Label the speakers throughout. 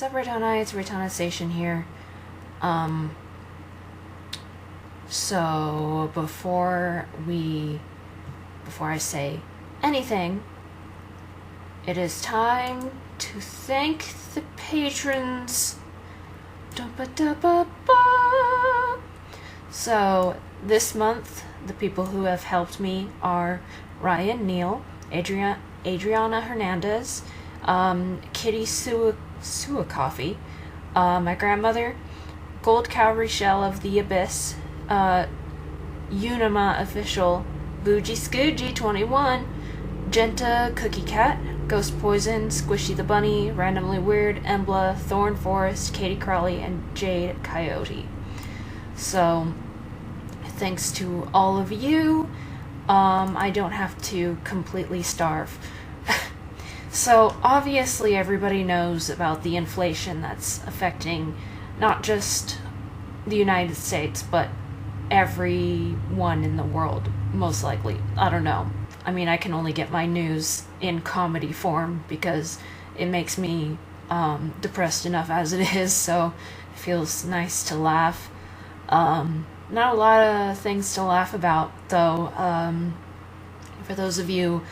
Speaker 1: Sup, Reitanna? It's Reitanna Seishin here. Um, so before I say anything, it is time to thank the patrons. Da-ba-da-ba-ba. So this month, the people who have helped me are Ryan Neal, Adriana Hernandez, Kitty Coffee, my grandmother, Gold Cowrie Shell of the Abyss, Unima Official, Bougie Scoogie 21, Genta Cookie Cat, Ghost Poison, Squishy the Bunny, Randomly Weird, Embla, Thorn Forest, Katie Crawley, and Jade Coyote. So, thanks to all of you, I don't have to completely starve. So, obviously everybody knows about the inflation that's affecting not just the United States, but everyone in the world, most likely. I don't know. I mean, I can only get my news in comedy form because it makes me depressed enough as it is, so it feels nice to laugh. Not a lot of things to laugh about, though. For those of you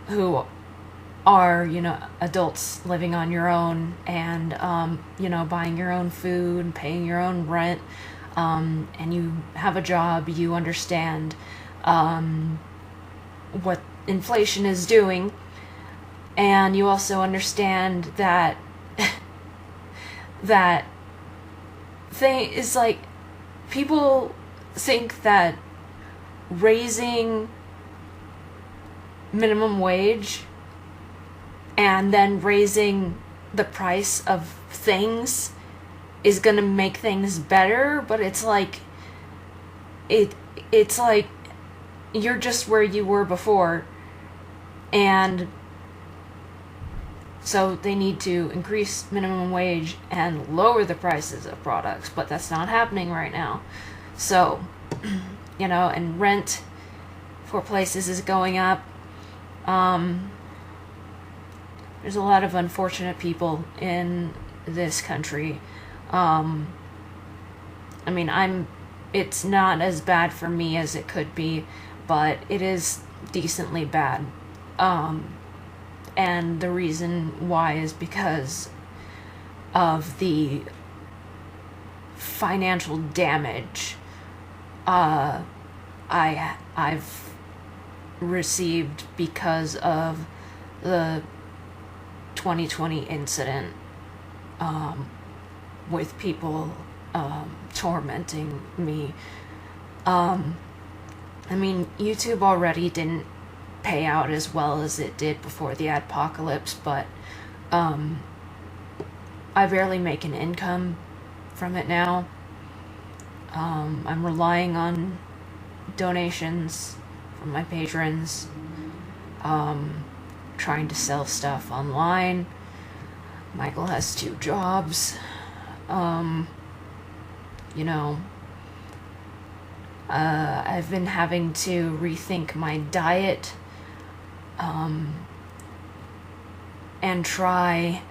Speaker 1: who are, adults living on your own and, buying your own food, paying your own rent, and you have a job, you understand what inflation is doing, and you also understand that that thing is like, people think that raising minimum wage and then raising the price of things is gonna make things better, but it's like you're just where you were before, and so they need to increase minimum wage and lower the prices of products, but that's not happening right now. So, and rent for places is going up. There's a lot of unfortunate people in this country. It's not as bad for me as it could be, but it is decently bad. And the reason why is because of the financial damage I've received because of the 2020 incident, with people tormenting me. YouTube already didn't pay out as well as it did before the adpocalypse, but I barely make an income from it now. I'm relying on donations from my patrons, trying to sell stuff online. Michael has 2 jobs. I've been having to rethink my diet, and try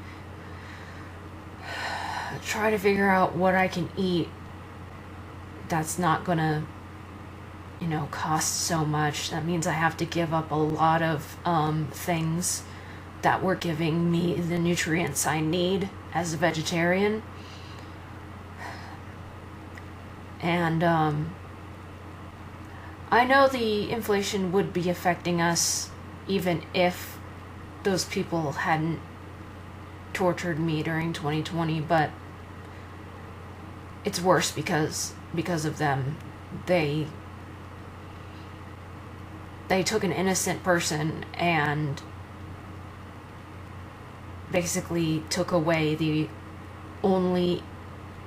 Speaker 1: to figure out what I can eat that's not gonna, cost so much. That means I have to give up a lot of things that were giving me the nutrients I need as a vegetarian. And I know the inflation would be affecting us even if those people hadn't tortured me during 2020, but it's worse because of them. They took an innocent person and basically took away the only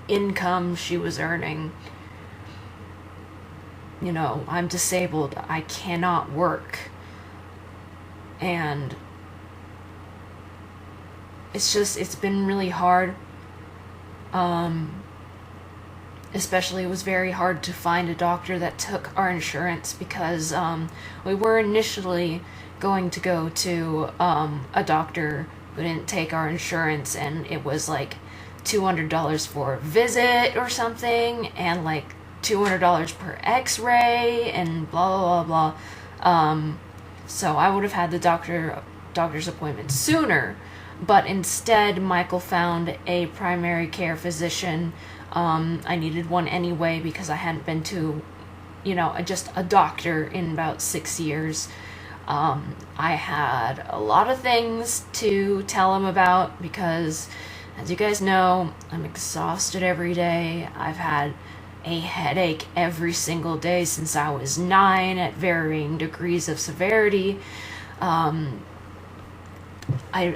Speaker 1: income she was earning. I'm disabled. I cannot work. And it's been really hard. Especially, it was very hard to find a doctor that took our insurance because we were initially going to go to a doctor who didn't take our insurance, and it was like $200 for a visit or something, and like $200 per x-ray, and blah, blah, blah, blah. So I would have had the doctor's appointment sooner, but instead Michael found a primary care physician. I needed one anyway because I hadn't been to, just a doctor in about 6 years. I had a lot of things to tell him about because, as you guys know, I'm exhausted every day. I've had a headache every single day since I was 9 at varying degrees of severity. I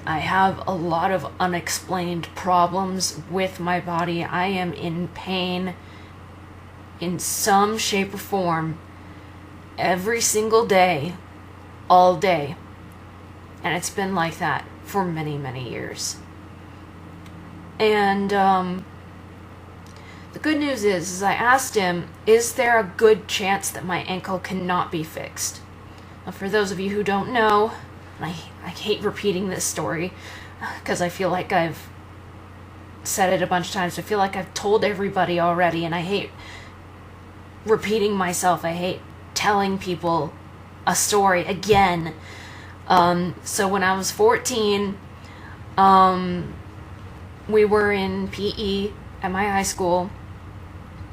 Speaker 1: have a lot of unexplained problems with my body. I am in pain in some shape or form every single day, all day. And it's been like that for many, many years. And the good news is I asked him, is there a good chance that my ankle cannot be fixed? Now, for those of you who don't know, and I hate repeating this story because I feel like I've said it a bunch of times. I feel like I've told everybody already, and I hate repeating myself. I hate telling people a story again. So when I was 14, we were in PE at my high school,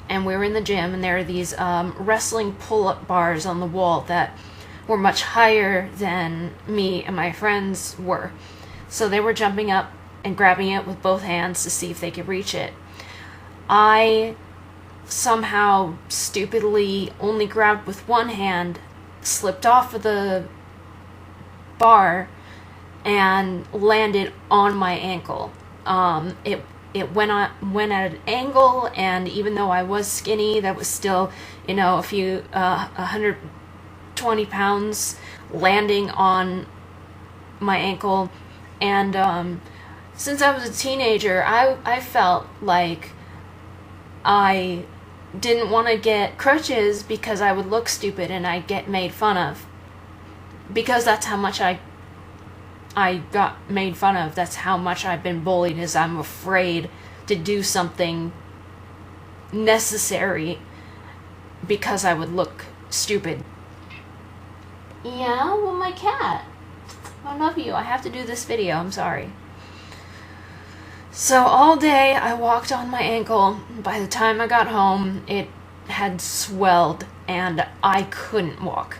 Speaker 1: and we were in the gym, and there are these wrestling pull-up bars on the wall that were much higher than me and my friends were. So they were jumping up and grabbing it with both hands to see if they could reach it. I somehow stupidly only grabbed with one hand, slipped off of the bar, and landed on my ankle. It went at an angle, and even though I was skinny, that was still, a few 120 pounds landing on my ankle. And since I was a teenager, I felt like I didn't want to get crutches because I would look stupid and I'd get made fun of. Because that's how much I got made fun of. That's how much I've been bullied, is I'm afraid to do something necessary because I would look stupid. Yeah, well, my cat. I love you. I have to do this video. I'm sorry. So all day I walked on my ankle. By the time I got home, it had swelled and I couldn't walk.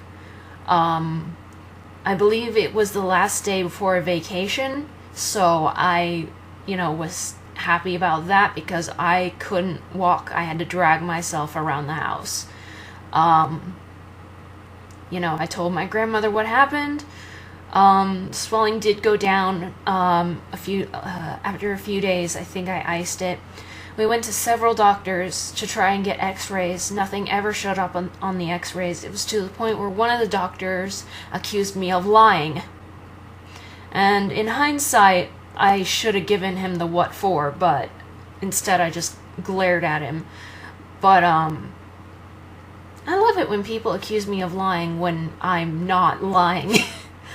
Speaker 1: I believe it was the last day before a vacation, so I, was happy about that because I couldn't walk. I had to drag myself around the house. I told my grandmother what happened. Swelling did go down after a few days. I think I iced it. We went to several doctors to try and get x-rays. Nothing ever showed up on the x-rays. It was to the point where one of the doctors accused me of lying. And in hindsight, I should have given him the what for, but instead I just glared at him. But, I love it when people accuse me of lying when I'm not lying.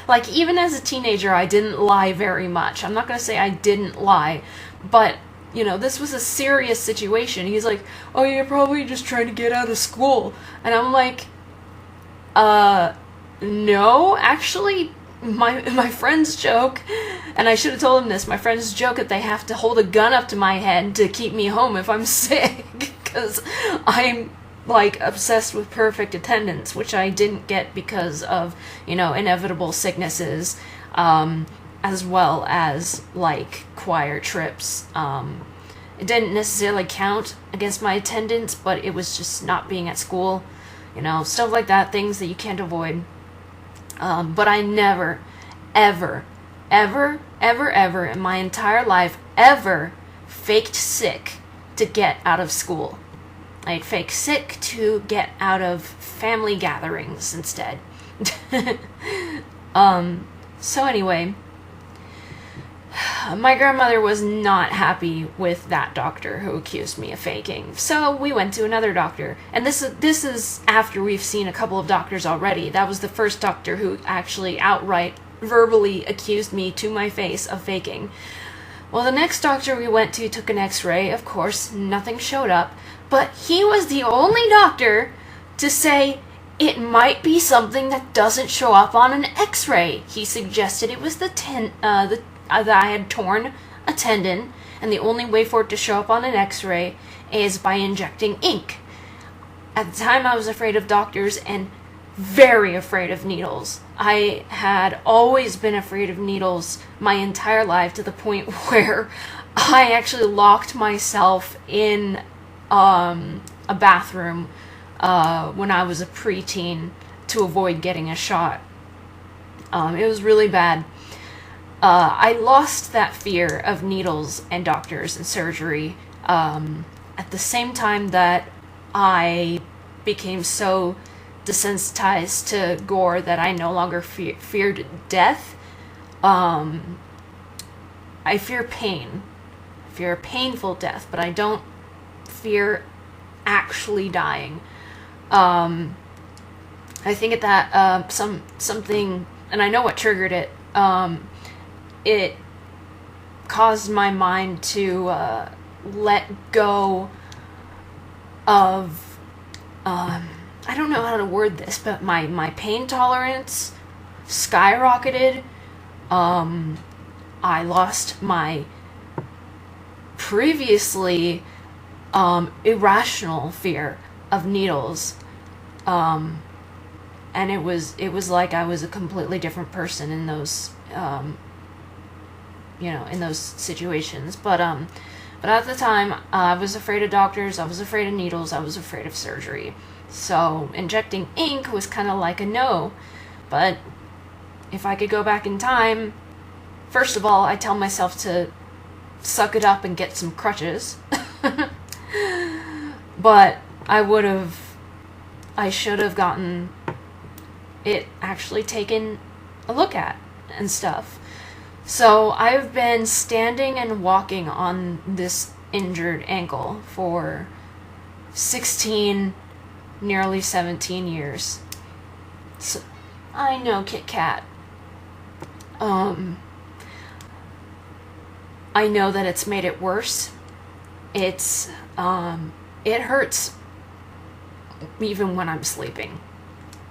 Speaker 1: Like, even as a teenager, I didn't lie very much. I'm not going to say I didn't lie, but, this was a serious situation. He's like, oh, you're probably just trying to get out of school. And I'm like, no, actually, my friends joke, and I should have told him this, my friends joke that they have to hold a gun up to my head to keep me home if I'm sick, because I'm obsessed with perfect attendance, which I didn't get because of, inevitable sicknesses, as well as, choir trips. It didn't necessarily count against my attendance, but it was just not being at school, stuff like that, things that you can't avoid. But I never, ever, ever, ever, ever in my entire life, ever faked sick to get out of school. I'd fake sick to get out of family gatherings instead. So anyway, my grandmother was not happy with that doctor who accused me of faking. So we went to another doctor. And this is after we've seen a couple of doctors already. That was the first doctor who actually outright verbally accused me to my face of faking. Well, the next doctor we went to took an x-ray. Of course, nothing showed up. But he was the only doctor to say it might be something that doesn't show up on an x-ray. He suggested it was that I had torn a tendon, and the only way for it to show up on an x-ray is by injecting ink. At the time, I was afraid of doctors and very afraid of needles. I had always been afraid of needles my entire life, to the point where I actually locked myself in a bathroom when I was a preteen to avoid getting a shot. It was really bad. I lost that fear of needles and doctors and surgery at the same time that I became so desensitized to gore that I no longer feared death. I fear pain. I fear a painful death, but I don't fear actually dying. I think that something, and I know what triggered it. It caused my mind to let go of I don't know how to word this, but my pain tolerance skyrocketed. I lost my previously irrational fear of needles, and it was like I was a completely different person in those in those situations. But at the time, I was afraid of doctors, I was afraid of needles, I was afraid of surgery. So injecting ink was kind of like a no. But if I could go back in time, first of all, I tell myself to suck it up and get some crutches. But I should have gotten it actually taken a look at and stuff. So I've been standing and walking on this injured ankle for 16, nearly 17 years. So, I know, Kit Kat. I know that it's made it worse. It hurts even when I'm sleeping.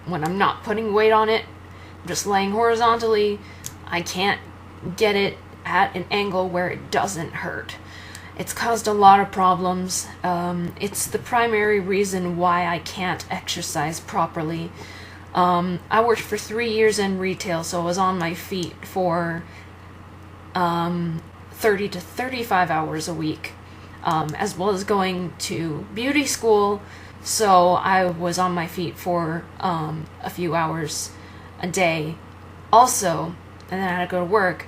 Speaker 1: When I'm not putting weight on it, I'm just laying horizontally, I can't get it at an angle where it doesn't hurt. It's caused a lot of problems. It's the primary reason why I can't exercise properly. I worked for 3 years in retail, so I was on my feet for 30 to 35 hours a week, as well as going to beauty school, so I was on my feet for a few hours a day also, and then I had to go to work.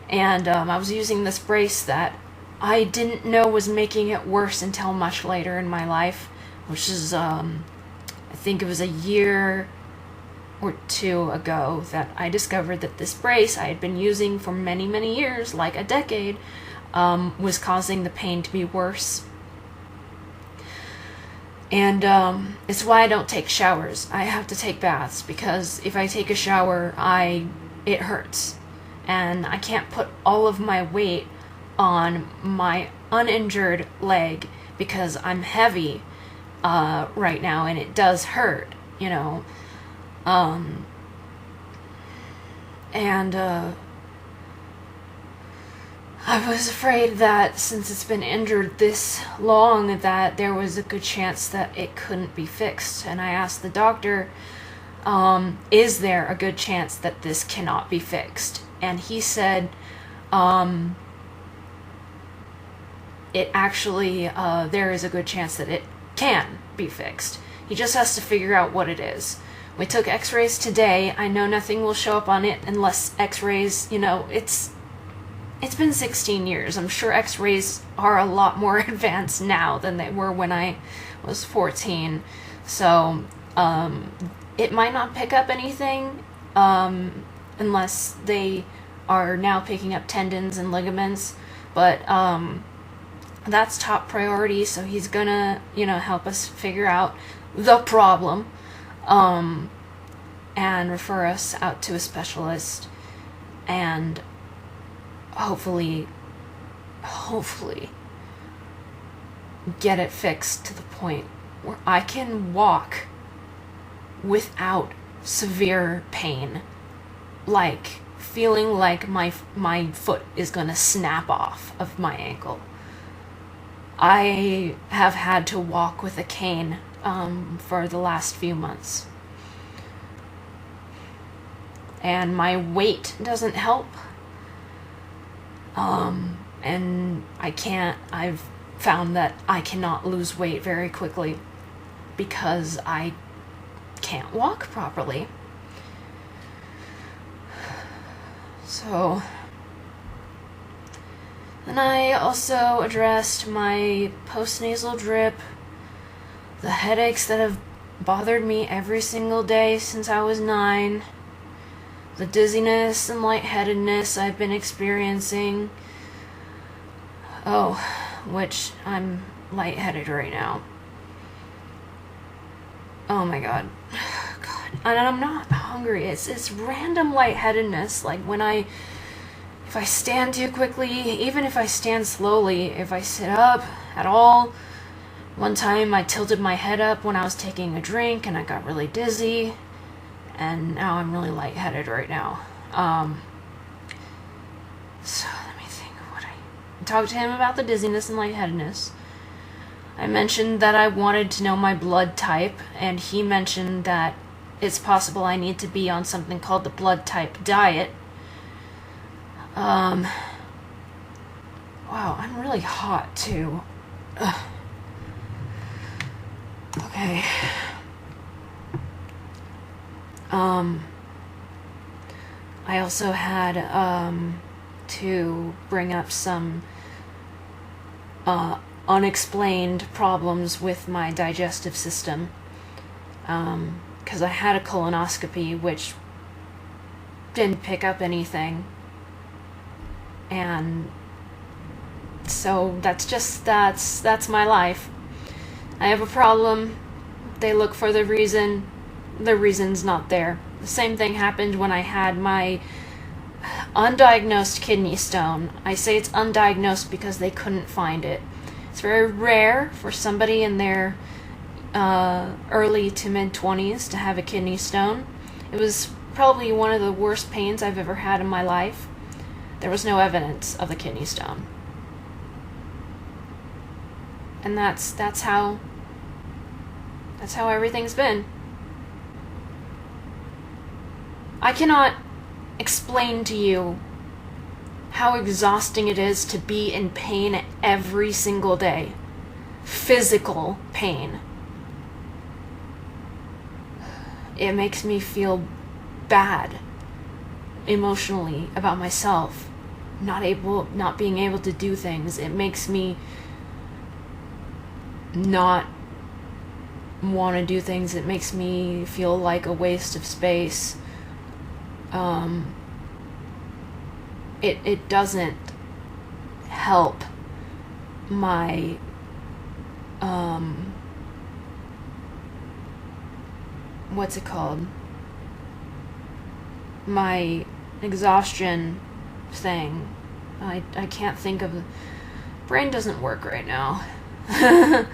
Speaker 1: And I was using this brace that I didn't know was making it worse until much later in my life, which is, I think it was a year or two ago that I discovered that this brace I had been using for many, many years, like a decade, was causing the pain to be worse. And it's why I don't take showers. I have to take baths, because if I take a shower, it hurts. And I can't put all of my weight on my uninjured leg because I'm heavy right now, and it does hurt, you know. I was afraid that since it's been injured this long, that there was a good chance that it couldn't be fixed. And I asked the doctor, is there a good chance that this cannot be fixed? And he said, it actually, there is a good chance that it can be fixed. He just has to figure out what it is. We took x-rays today. I know nothing will show up on it unless x-rays, you know, it's been 16 years. I'm sure x-rays are a lot more advanced now than they were when I was 14. So, it might not pick up anything, unless they are now picking up tendons and ligaments, but that's top priority, so he's gonna, you know, help us figure out the problem, and refer us out to a specialist, and hopefully hopefully get it fixed to the point where I can walk without severe pain, like feeling like my foot is gonna snap off of my ankle. I have had to walk with a cane for the last few months, and my weight doesn't help. And I've found that I cannot lose weight very quickly because I can't walk properly. So, and I also addressed my postnasal drip, the headaches that have bothered me every single day since I was 9, the dizziness and lightheadedness I've been experiencing. Oh, which I'm lightheaded right now. Oh my god. God. And I'm not hungry. It's random lightheadedness. Like if I stand too quickly, even if I stand slowly, if I sit up at all. One time I tilted my head up when I was taking a drink and I got really dizzy. And now I'm really lightheaded right now. So let me think of what I talked to him about the dizziness and lightheadedness. I mentioned that I wanted to know my blood type, and he mentioned that it's possible I need to be on something called the blood type diet. Wow, I'm really hot too. Ugh. Okay. I also had to bring up some unexplained problems with my digestive system, because I had a colonoscopy which didn't pick up anything, and so that's my life. I have a problem, they look for the reason's not there. The same thing happened when I had my undiagnosed kidney stone. I say it's undiagnosed because they couldn't find it. It's very rare for somebody in their early to mid-20s to have a kidney stone. It was probably one of the worst pains I've ever had in my life. There was no evidence of the kidney stone. And that's how everything's been. I cannot explain to you how exhausting it is to be in pain every single day. Physical pain. It makes me feel bad emotionally about myself, not being able to do things. It makes me not want to do things. It makes me feel like a waste of space. It doesn't help my what's it called? My exhaustion thing. I can't think of, brain doesn't work right now. Well,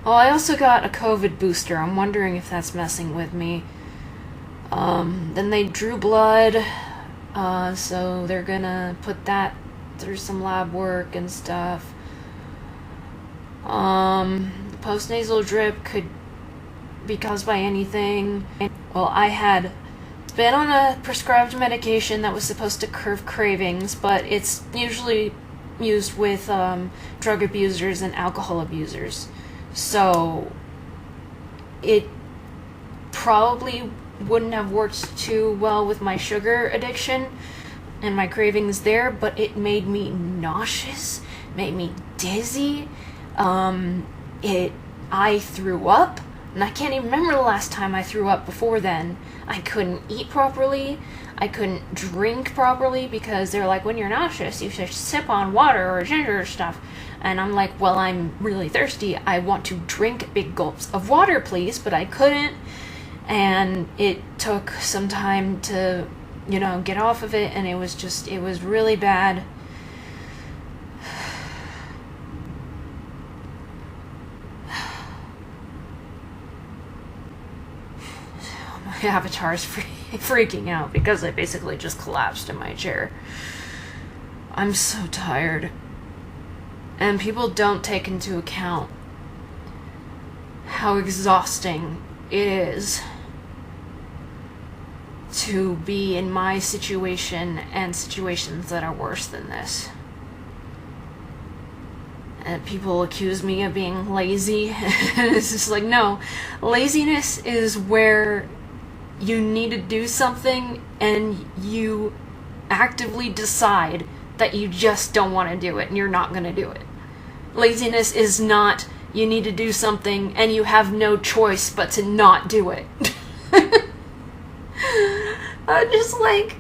Speaker 1: I also got a COVID booster. I'm wondering if that's messing with me. Then they drew blood, so they're gonna put that through some lab work and stuff. The postnasal drip could be caused by anything. Well, I had been on a prescribed medication that was supposed to curb cravings, but it's usually used with drug abusers and alcohol abusers. So it probably wouldn't have worked too well with my sugar addiction and my cravings there, but it made me nauseous, made me dizzy. I threw up, and I can't even remember the last time I threw up before then. I couldn't eat properly. I couldn't drink properly because they're like, when you're nauseous, you should sip on water or ginger stuff. And I'm like, well, I'm really thirsty. I want to drink big gulps of water, please, but I couldn't. And it took some time to, get off of it, and it was really bad. avatar's freaking out because I basically just collapsed in my chair. I'm so tired. And people don't take into account how exhausting it is to be in my situation and situations that are worse than this. And people accuse me of being lazy. And it's just like, no. Laziness is where you need to do something and you actively decide that you just don't want to do it and you're not going to do it. Laziness is not you need to do something and you have no choice but to not do it. I'm just like,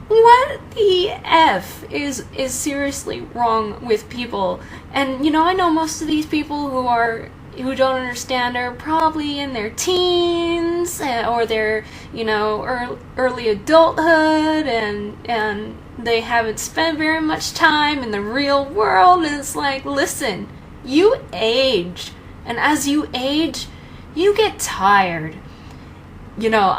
Speaker 1: what the F is seriously wrong with people? And, you know, I know most of these people who don't understand are probably in their teens or their, you know, early adulthood, and they haven't spent very much time in the real world. And it's like, listen, you age, and as you age, you get tired. You know,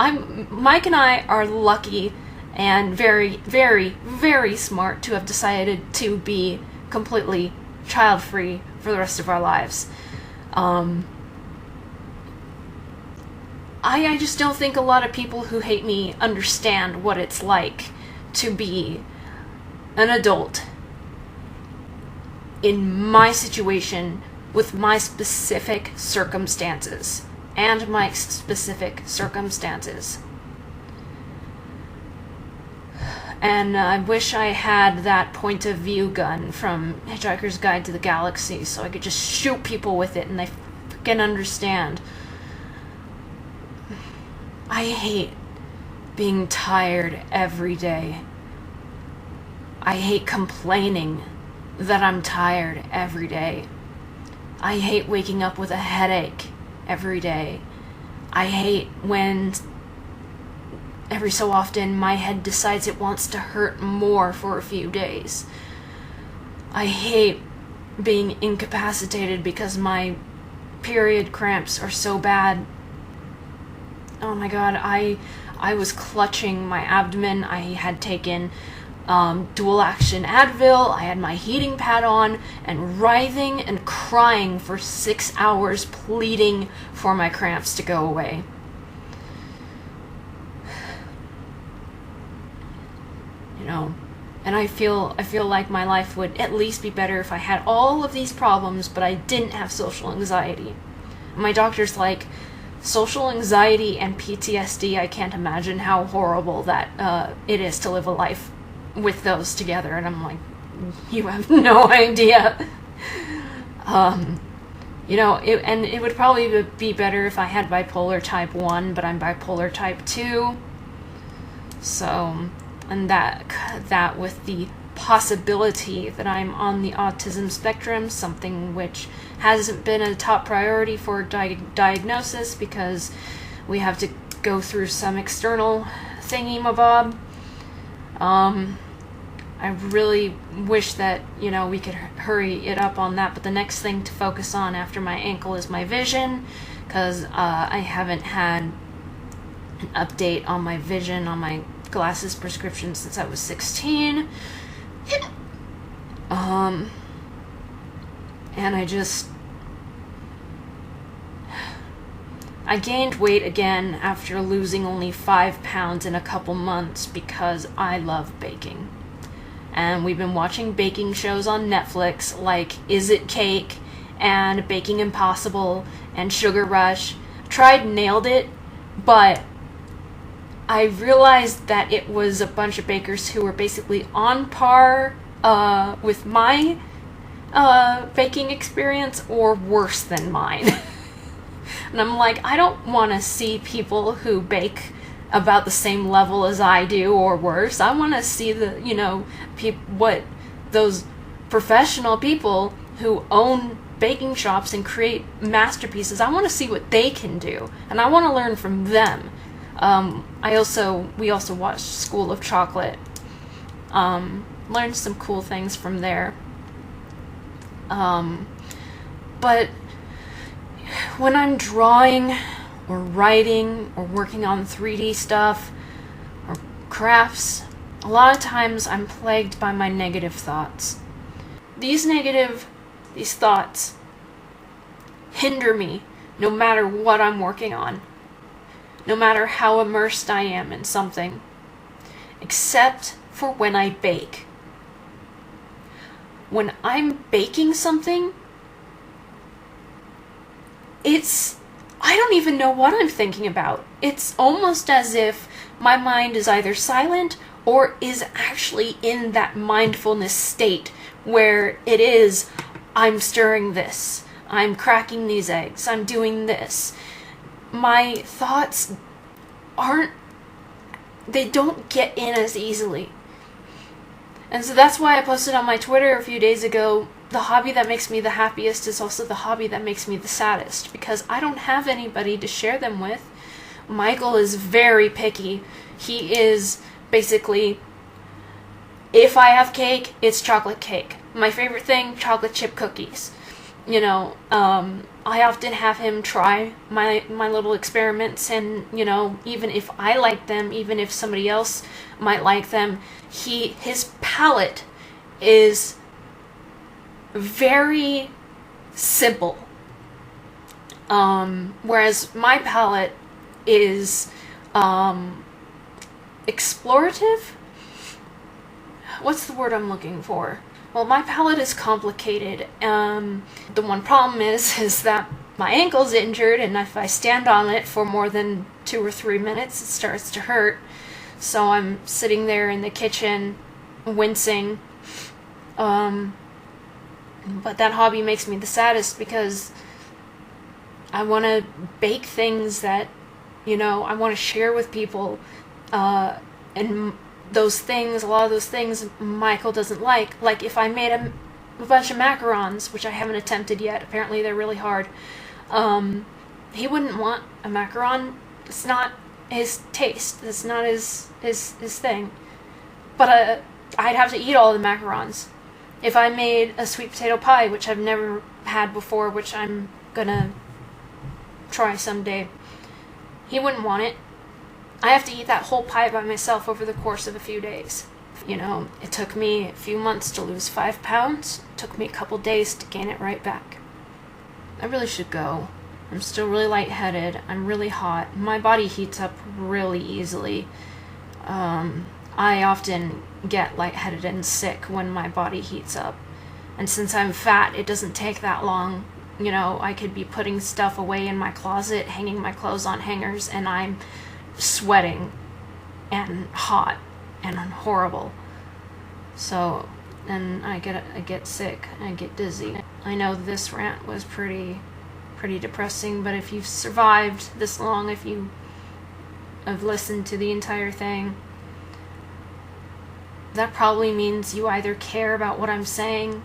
Speaker 1: Mike and I are lucky and very, very, very smart to have decided to be completely child-free for the rest of our lives. I just don't think a lot of people who hate me understand what it's like to be an adult in my situation with my specific circumstances and Mike's specific circumstances. And I wish I had that point of view gun from Hitchhiker's Guide to the Galaxy so I could just shoot people with it and they freaking understand. I hate being tired every day. I hate complaining that I'm tired every day. I hate waking up with a headache every day. I hate when every so often my head decides it wants to hurt more for a few days. I hate being incapacitated because my period cramps are so bad. Oh my god, I was clutching my abdomen. I had taken dual action Advil. I had my heating pad on and writhing and crying for 6 hours, pleading for my cramps to go away. You know, and I feel like my life would at least be better if I had all of these problems, but I didn't have social anxiety. My doctor's like, social anxiety and PTSD, I can't imagine how horrible that it is to live a life with those together. And I'm like, you have no idea. You know, it would probably be better if I had bipolar type 1, but I'm bipolar type 2. So, and that with the possibility that I'm on the autism spectrum, something which hasn't been a top priority for diagnosis because we have to go through some external thingy-mabob. I really wish that, you know, we could hurry it up on that, but the next thing to focus on after my ankle is my vision, because I haven't had an update on my vision, on my glasses prescription since I was 16. And I gained weight again after losing only 5 pounds in a couple months because I love baking. And we've been watching baking shows on Netflix like Is It Cake and Baking Impossible and Sugar Rush. Tried Nailed It, but I realized that it was a bunch of bakers who were basically on par with my baking experience or worse than mine. And I'm like, I don't want to see people who bake about the same level as I do or worse. I want to see the, you know, what those professional people who own baking shops and create masterpieces, I want to see what they can do, and I want to learn from them. We also watched School of Chocolate. Learned some cool things from there. But when I'm drawing or writing or working on 3D stuff or crafts, a lot of times I'm plagued by my negative thoughts. These thoughts hinder me no matter what I'm working on, no matter how immersed I am in something, except for when I bake. When I'm baking something, I don't even know what I'm thinking about. It's almost as if my mind is either silent or is actually in that mindfulness state where it is, I'm stirring this, I'm cracking these eggs, I'm doing this. My thoughts they don't get in as easily. And so that's why I posted on my Twitter a few days ago, the hobby that makes me the happiest is also the hobby that makes me the saddest, because I don't have anybody to share them with. Michael is very picky. He is basically, if I have cake, it's chocolate cake. My favorite thing, chocolate chip cookies. I often have him try my little experiments, and, even if I like them, even if somebody else might like them, his palate is very simple. Whereas my palate is explorative? What's the word I'm looking for? Well, my palate is complicated. The one problem is that my ankle's injured, and if I stand on it for more than 2 or 3 minutes, it starts to hurt. So I'm sitting there in the kitchen, wincing. But that hobby makes me the saddest because I want to bake things that, I want to share with people. And a lot of those things Michael doesn't like. Like if I made a bunch of macarons, which I haven't attempted yet, apparently they're really hard, he wouldn't want a macaron. It's not his taste. It's not his thing. But I'd have to eat all the macarons. If I made a sweet potato pie, which I've never had before, which I'm gonna try someday, he wouldn't want it. I have to eat that whole pie by myself over the course of a few days. It took me a few months to lose 5 pounds. It took me a couple days to gain it right back. I really should go. I'm still really lightheaded. I'm really hot. My body heats up really easily. I often get lightheaded and sick when my body heats up. And since I'm fat, it doesn't take that long. I could be putting stuff away in my closet, hanging my clothes on hangers, and I'm sweating and hot and horrible. So, and I get sick and I get dizzy. I know this rant was pretty depressing, but if you've survived this long, if you have listened to the entire thing, that probably means you either care about what I'm saying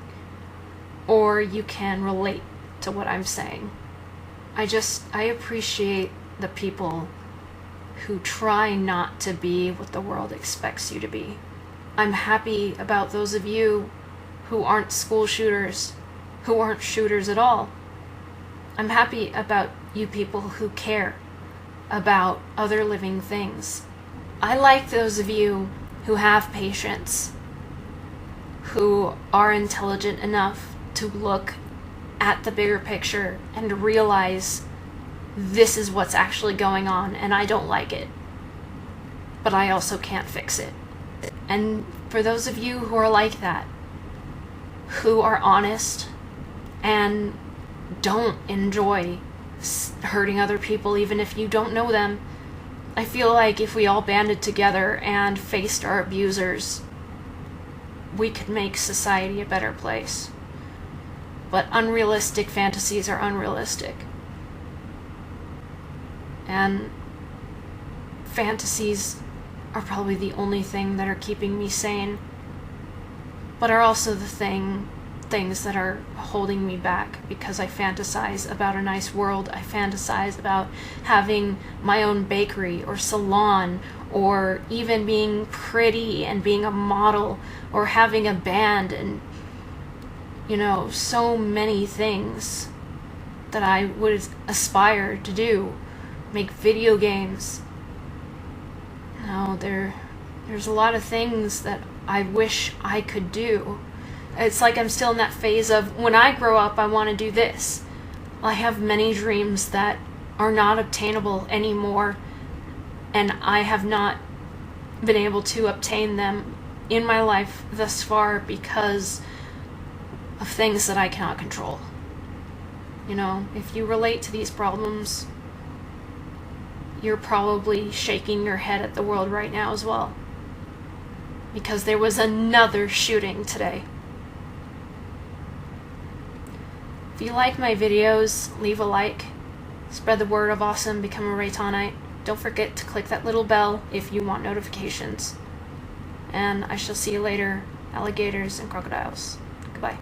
Speaker 1: or you can relate to what I'm saying. I appreciate the people who try not to be what the world expects you to be. I'm happy about those of you who aren't school shooters, who aren't shooters at all. I'm happy about you people who care about other living things. I like those of you who have patience, who are intelligent enough to look at the bigger picture and realize this is what's actually going on and I don't like it, but I also can't fix it. And for those of you who are like that, who are honest and don't enjoy hurting other people even if you don't know them, I feel like if we all banded together and faced our abusers, we could make society a better place. But unrealistic fantasies are unrealistic. And fantasies are probably the only thing that are keeping me sane, but are also the things that are holding me back, because I fantasize about a nice world. I fantasize about having my own bakery or salon, or even being pretty and being a model, or having a band, and so many things that I would aspire to do. make video games. No, there's a lot of things that I wish I could do. It's like I'm still in that phase of, when I grow up, I want to do this. I have many dreams that are not obtainable anymore, and I have not been able to obtain them in my life thus far because of things that I cannot control. You know, if you relate to these problems, you're probably shaking your head at the world right now as well. Because there was another shooting today. If you like my videos, leave a like. Spread the word of awesome, become a Reitannite. Don't forget to click that little bell if you want notifications. And I shall see you later, alligators and crocodiles. Goodbye.